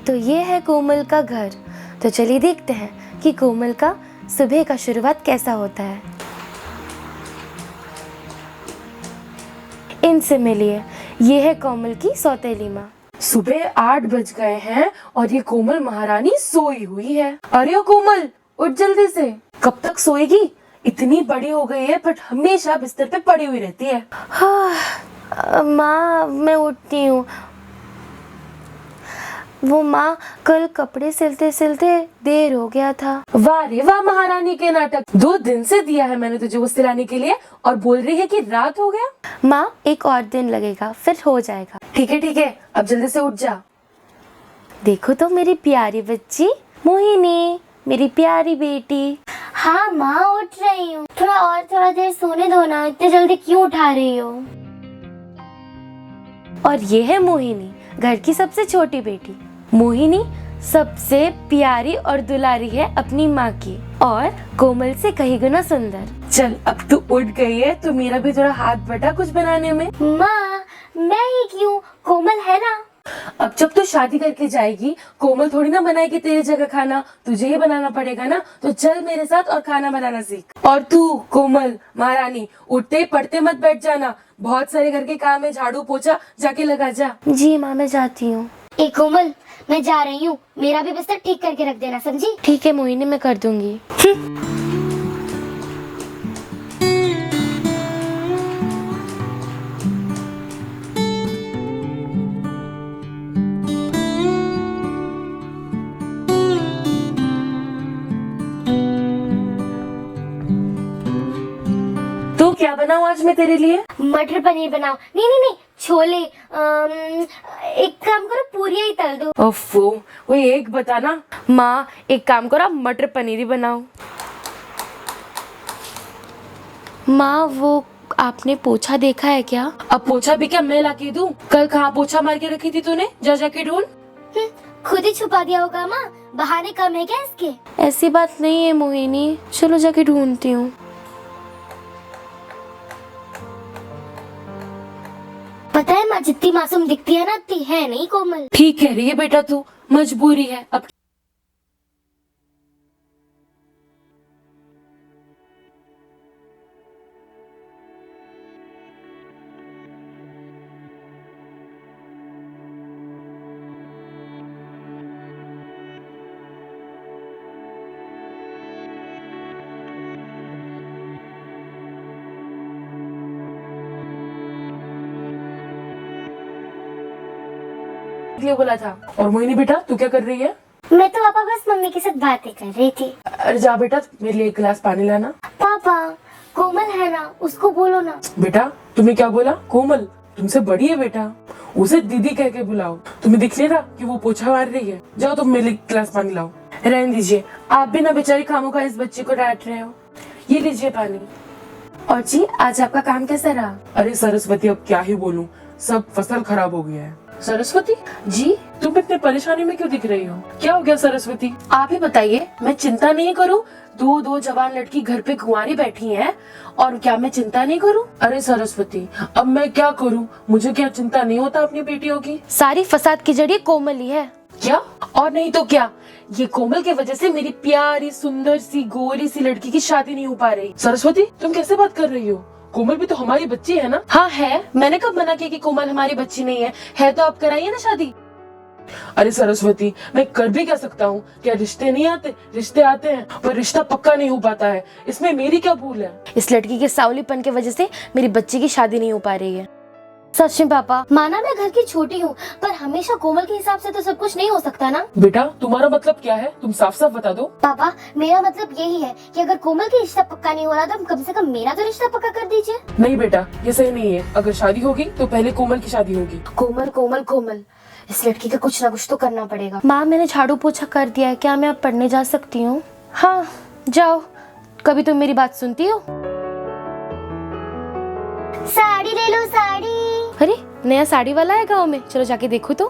तो ये है कोमल का घर। तो चलिए देखते हैं कि कोमल का सुबह का शुरुआत कैसा होता है। इनसे मिलिए, ये है कोमल की सौतेली माँ। सुबह 8 बज गए हैं और ये कोमल महारानी सोई हुई है। अरे ओ कोमल, उठ जल्दी से। कब तक सोएगी? इतनी बड़ी हो गई है बट हमेशा बिस्तर पे पड़ी हुई रहती है। हाँ माँ, मैं उठती हूँ। वो माँ, कल कपड़े सिलते सिलते देर हो गया था। वाह रे वाह महारानी के नाटक। 2 दिन से दिया है मैंने तुझे वो सिलाने के लिए और बोल रही है कि रात हो गया। माँ, एक और दिन लगेगा, फिर हो जाएगा। ठीक है, अब जल्दी से उठ जा। देखो तो मेरी प्यारी बच्ची मोहिनी, मेरी प्यारी बेटी। हाँ माँ, उठ रही हूँ। थोड़ा देर सोने दो ना, इतने जल्दी क्यों उठा रही हो? और ये है मोहिनी, घर की सबसे छोटी बेटी। मोहिनी सबसे प्यारी और दुलारी है अपनी माँ की और कोमल से कहीं गुना सुंदर। चल, अब तू उठ गई है तो मेरा भी थोड़ा हाथ बटा कुछ बनाने में। माँ, मैं ही क्यों? कोमल है ना। अब जब तू शादी करके जाएगी, कोमल थोड़ी ना बनाएगी तेरी जगह खाना, तुझे ही बनाना पड़ेगा ना। तो चल मेरे साथ और खाना बनाना सीख। और तू कोमल महारानी, उठते पड़ते मत बैठ जाना। बहुत सारे घर के काम है, झाड़ू पोछा जाके लगा जा। जी माँ, मैं जाती हूँ। ए कोमल, मैं जा रही हूँ, मेरा भी बिस्तर ठीक करके रख देना, समझी? ठीक है मोहिनी, मैं कर दूंगी। तो क्या बनाऊं आज मैं तेरे लिए? मटर पनीर बनाओ। नहीं, छोले। एक काम करो, पूरियां ही तल दो। ओफो, वो एक बताना। माँ, एक काम करो, आप मटर पनीर ही बनाओ। माँ, वो आपने पोछा देखा है क्या? अब पोछा भी क्या मैं लाके दूं? कल कहाँ पोछा मार के रखी थी तूने? जा जाके ढूंढ। खुद ही छुपा दिया होगा माँ, बहाने कम है क्या इसके? ऐसी बात नहीं है मोहिनी, चलो जाके ढूंढती हूँ। पता है माँ, जितनी मासूम दिखती है ना, इतनी है नहीं कोमल। ठीक है रे बेटा, तू मजबूरी है अब। लिए बोला था। और मोहिनी बेटा, तू क्या कर रही है? मैं तो पापा बस मम्मी के साथ बातें कर रही थी। अरे जा बेटा, मेरे लिए 1 गिलास पानी लाना। पापा, कोमल है ना, उसको बोलो ना। बेटा, तुमने क्या बोला? कोमल तुमसे बड़ी है बेटा, उसे दीदी कह के बुलाओ। तुम्हें दिख नहीं रहा कि वो पोछा मार रही है? जाओ तुम मेरे लिए 1 गिलास पानी लाओ। रहने दीजिए, आप भी ना बेचारी खामोखा इस बच्चे को डांट रहे हो। ये लीजिए पानी। और जी, आज आपका काम कैसा रहा? अरे सरस्वती, अब क्या ही बोलूं, सब फसल खराब हो गया है। सरस्वती जी, तुम इतने परेशानी में क्यों दिख रही हो? क्या हो गया सरस्वती? आप ही बताइए, मैं चिंता नहीं करूं? दो जवान लड़की घर पे कुंवारी बैठी हैं और क्या मैं चिंता नहीं करूं? अरे सरस्वती, अब मैं क्या करूं? मुझे क्या चिंता नहीं होता अपनी बेटियों की? सारी फसाद की जड़ ये कोमल ही है। क्या? और नहीं तो क्या, ये कोमल की वजह से मेरी प्यारी सुंदर सी गोरी सी लड़की की शादी नहीं हो पा रही। सरस्वती, तुम कैसे बात कर रही हो? कोमल भी तो हमारी बच्ची है ना? हाँ है, मैंने कब मना किया कि कोमल हमारी बच्ची नहीं है तो आप कराइए ना शादी। अरे सरस्वती, मैं कर भी क्या सकता हूँ? क्या रिश्ते नहीं आते? रिश्ते आते हैं पर रिश्ता पक्का नहीं हो पाता है, इसमें मेरी क्या भूल है? इस लड़की के सावलीपन की वजह से मेरी बच्ची की शादी नहीं हो पा रही है। सच में पापा, माना मैं घर की छोटी हूँ, पर हमेशा कोमल के हिसाब से तो सब कुछ नहीं हो सकता ना। बेटा, तुम्हारा मतलब क्या है? तुम साफ साफ बता दो। पापा, मेरा मतलब यही है कि अगर कोमल का रिश्ता पक्का नहीं हो रहा तो कम से कम मेरा तो रिश्ता पक्का कर दीजिए। नहीं बेटा, ये सही नहीं है। अगर शादी होगी तो पहले कोमल की शादी होगी। कोमल कोमल कोमल, इस लड़की का कुछ ना कुछ तो करना पड़ेगा। माँ, मैंने झाड़ू पोछा कर दिया है, क्या मैं अब पढ़ने जा सकती हूँ? हाँ जाओ, कभी तुम मेरी बात सुनती हो? साड़ी ले लो, साड़ी। अरे, नया साड़ी वाला है गाँव में, चलो जाके देखो तो।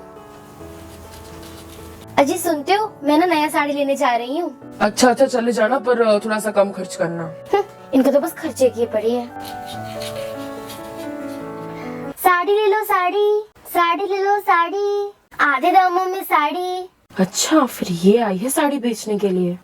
अजी सुनते हो, मैं ना नया साड़ी लेने जा रही हूँ। अच्छा चले जाना, पर थोड़ा सा कम खर्च करना। इनको तो बस खर्चे की पड़ी है। साड़ी ले लो, साड़ी। साड़ी ले लो, साड़ी। आधे दामों में साड़ी। अच्छा, फिर ये आई है साड़ी बेचने के लिए।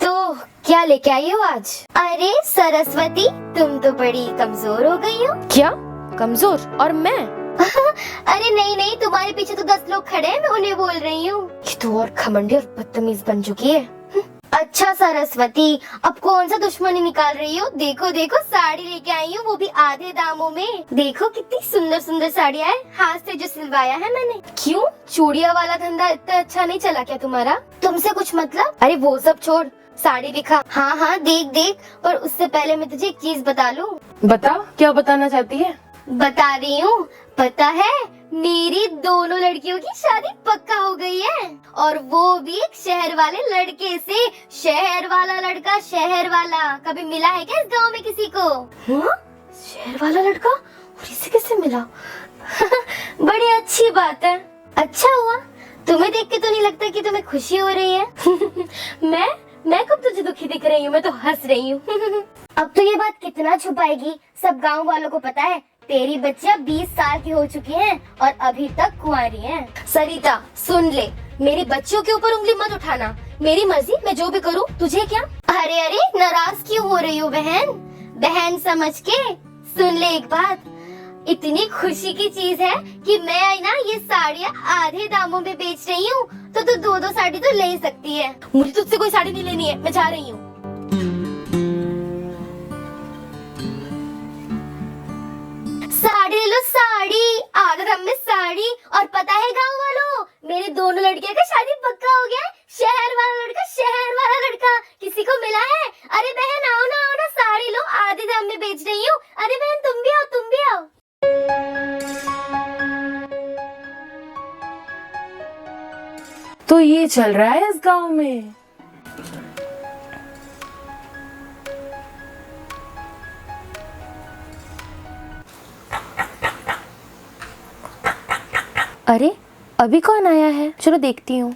तो क्या लेके आई हो आज? अरे सरस्वती, तुम तो बड़ी कमजोर हो गई हो। क्या कमजोर? और मैं? अरे नहीं नहीं, तुम्हारे पीछे तो 10 लोग खड़े हैं, मैं उन्हें बोल रही हूँ। ये तो और घमंडी और बदतमीज बन चुकी है। अच्छा सरस्वती, अब कौन सा दुश्मनी निकाल रही हो? देखो देखो, साड़ी लेके आई हूँ, वो भी आधे दामों में। देखो कितनी सुंदर सुंदर साड़ियाँ है, हाथ से जो सिलवाया है मैंने। क्यों, चूड़िया वाला धंधा इतना अच्छा नहीं चला क्या तुम्हारा? तुमसे कुछ मतलब? अरे वो सब छोड़, साड़ी दिखा। हाँ हाँ देख देख, पर उससे पहले मैं तुझे एक चीज बता लूं। बता, क्या बताना चाहती है? बता रही हूँ, पता है मेरी दोनों लड़कियों की शादी पक्का हो गई है, और वो भी एक शहर वाले लड़के से। शहर वाला लड़का, शहर वाला, कभी मिला है क्या इस गांव में किसी को? हाँ? शहर वाला लड़का, और इसे कैसे मिला? बड़ी अच्छी बात है। अच्छा हुआ, तुम्हें देख के तो नहीं लगता कि तुम्हें खुशी हो रही है? मैं कब तुझे दुखी दिख रही हूँ? मैं तो हंस रही हूँ। अब तो ये बात कितना छुपाएगी, सब गांव वालों को पता है। तेरी बच्चियां 20 साल की हो चुकी हैं और अभी तक कुंवारी हैं। सरिता सुन ले, मेरी बच्चियों के ऊपर उंगली मत उठाना। मेरी मर्जी, मैं जो भी करूँ, तुझे क्या? अरे अरे, नाराज क्यों हो रही हो बहन? बहन समझ के सुन ले एक बात, इतनी खुशी की चीज है कि मैं आई ना ये साड़ियाँ आधे दामों में बेच रही हूँ, तो तू 2-2 साड़ी तो ले ही सकती है। मुझे तुझसे कोई साड़ी नहीं लेनी है, मैं जा रही हूँ। साड़ी ले लो, साड़ी, आधे दाम में साड़ी। और पता है गाँव वालों, मेरी दोनों लड़कियों का शादी पक्का हो गया है। शहर वाला लड़का, शहर वाला लड़का, किसी को मिला है? अरे बहन आओ ना, साड़ी लो, आधे दाम में बेच रही हूँ। अरे बहन तुम भी आओ, तुम भी आओ। तो ये चल रहा है इस गांव में। अरे अभी कौन आया है? चलो देखती हूँ।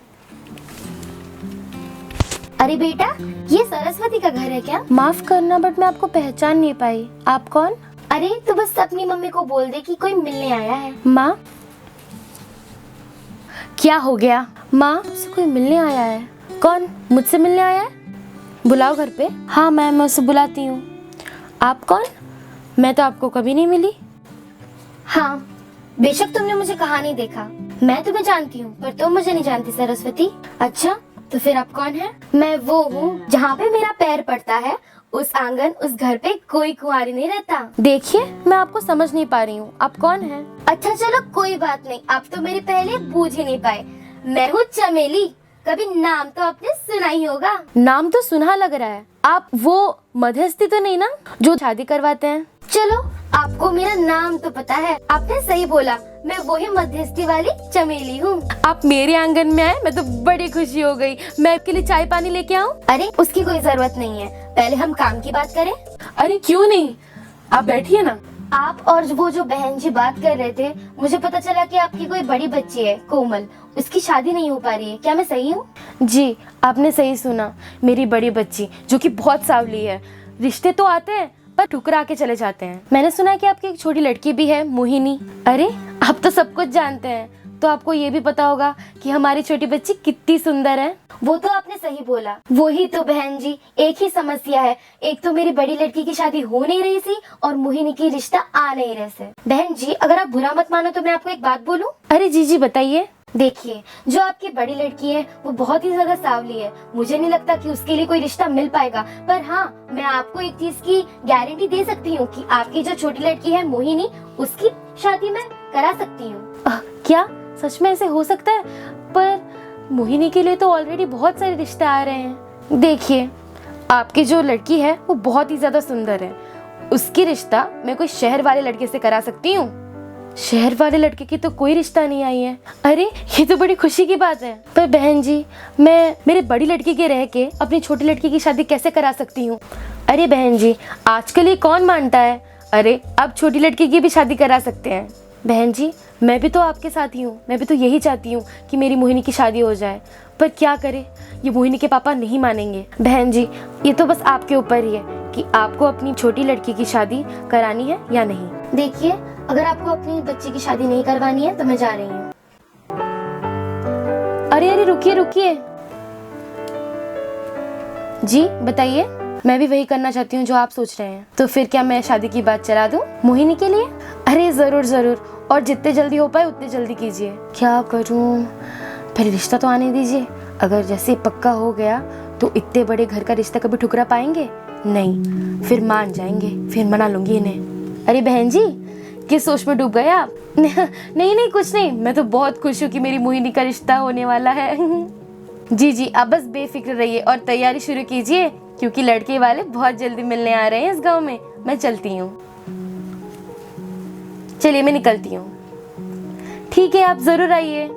अरे बेटा, ये सरस्वती का घर है क्या? माफ करना, बट मैं आपको पहचान नहीं पाई। आप कौन? अरे तो बस अपनी मम्मी को बोल दे कि कोई मिलने आया है। माँ? क्या हो गया? माँ, मुझसे कोई मिलने आया है। कौन मुझसे मिलने आया है? बुलाओ घर पे। हाँ मैम, मैं उसे बुलाती हूँ। आप कौन? मैं तो आपको कभी नहीं मिली। हाँ, बेशक तुमने मुझे कहाँ नहीं देखा, मैं तुम्हें जानती हूँ, पर तुम मुझे नहीं जानती सरस्वती। अच्छा, तो फिर आप कौन है? मैं वो हूँ जहाँ पे मेरा पैर पड़ता है, उस आंगन, उस घर पे कोई कुंवारी नहीं रहता। देखिए, मैं आपको समझ नहीं पा रही हूँ, आप कौन हैं? अच्छा चलो कोई बात नहीं, आप तो मेरे पहले बूझ ही नहीं पाए। मैं हूँ चमेली, कभी नाम तो आपने सुना ही होगा। नाम तो सुना लग रहा है। आप वो मध्यस्थी तो नहीं ना, जो शादी करवाते हैं? चलो, आपको मेरा नाम तो पता है, आपने सही बोला, मैं वही मध्यस्थी वाली चमेली हूँ। आप मेरे आंगन में आए, मैं तो बड़ी खुशी हो गई। मैं आपके लिए चाय पानी लेके आऊँ? अरे उसकी कोई जरूरत नहीं है, पहले हम काम की बात करें। अरे क्यों नहीं, आप बैठिए ना। आप और वो जो बहन जी बात कर रहे थे, मुझे पता चला कि आपकी कोई बड़ी बच्ची है कोमल, उसकी शादी नहीं हो पा रही है, क्या मैं सही हूँ? जी, आपने सही सुना। मेरी बड़ी बच्ची, जो कि बहुत सावली है, रिश्ते तो आते हैं पर ठुकरा के चले जाते हैं। मैंने सुना है कि आपकी एक छोटी लड़की भी है, मोहिनी। अरे आप तो सब कुछ जानते हैं, तो आपको ये भी पता होगा कि हमारी छोटी बच्ची कितनी सुंदर है। वो तो आपने सही बोला, वही तो बहन जी, एक ही समस्या है। एक तो मेरी बड़ी लड़की की शादी हो नहीं रही थी और मोहिनी की रिश्ता आ नहीं रहे थे। बहन जी, अगर आप बुरा मत मानो तो मैं आपको एक बात बोलूं? अरे जी बताइए। देखिए, जो आपकी बड़ी लड़की है वो बहुत ही ज्यादा सावली है, मुझे नहीं लगता कि उसके लिए कोई रिश्ता मिल पाएगा। पर हाँ, मैं आपको एक चीज की गारंटी दे सकती हूँ कि आपकी जो छोटी लड़की है मोहिनी, उसकी शादी मैं करा सकती हूँ। क्या सच में ऐसे हो सकता है? पर मोहिनी के लिए तो ऑलरेडी बहुत सारे रिश्ते आ रहे हैं। देखिए, आपकी जो लड़की है वो बहुत ही ज्यादा सुंदर है, उसकी रिश्ता मैं कोई शहर वाले लड़के से करा सकती हूँ। शहर वाले लड़के की तो कोई रिश्ता नहीं आई है। अरे ये तो बड़ी खुशी की बात है। पर बहन जी, मैं मेरे बड़ी लड़की के रह के अपनी छोटी लड़की की शादी कैसे करा सकती हूँ? अरे बहन जी, आजकल ये कौन मानता है? अरे अब छोटी लड़की की भी शादी करा सकते हैं। बहन जी, मैं भी तो आपके साथ ही हूँ, मैं भी तो यही चाहती हूँ कि मेरी मोहिनी की शादी हो जाए। पर क्या करे, ये मोहिनी के पापा नहीं मानेंगे। बहन जी, ये तो बस आपके ऊपर ही है कि आपको अपनी छोटी लड़की की शादी करानी है या नहीं। देखिए, अगर आपको अपनी बच्ची की शादी नहीं करवानी है तो मैं जा रही हूँ। अरे अरे रुकिए रुकिए। जी बताइए। मैं भी वही करना चाहती हूँ जो आप सोच रहे हैं। तो फिर क्या मैं शादी की बात चला दूँ मोहिनी के लिए? अरे जरूर जरूर, और जितने जल्दी हो पाए उतने जल्दी कीजिए। क्या करूँ, पहले रिश्ता तो आने दीजिए। अगर जैसे पक्का हो गया तो इतने बड़े घर का रिश्ता कभी ठुकरा पाएंगे? नहीं, फिर मान जाएंगे, फिर मना लूंगी इन्हें। अरे बहन जी, किस सोच में डूब गए आप? नहीं नहीं कुछ नहीं, मैं तो बहुत खुश हूँ कि मेरी मोहिनी का रिश्ता होने वाला है। जी जी, आप बस बेफिक्र रहिए और तैयारी शुरू कीजिए, क्योंकि लड़के वाले बहुत जल्दी मिलने आ रहे हैं इस गांव में। मैं चलती हूँ। चलिए मैं निकलती हूँ। ठीक है, आप जरूर आइए।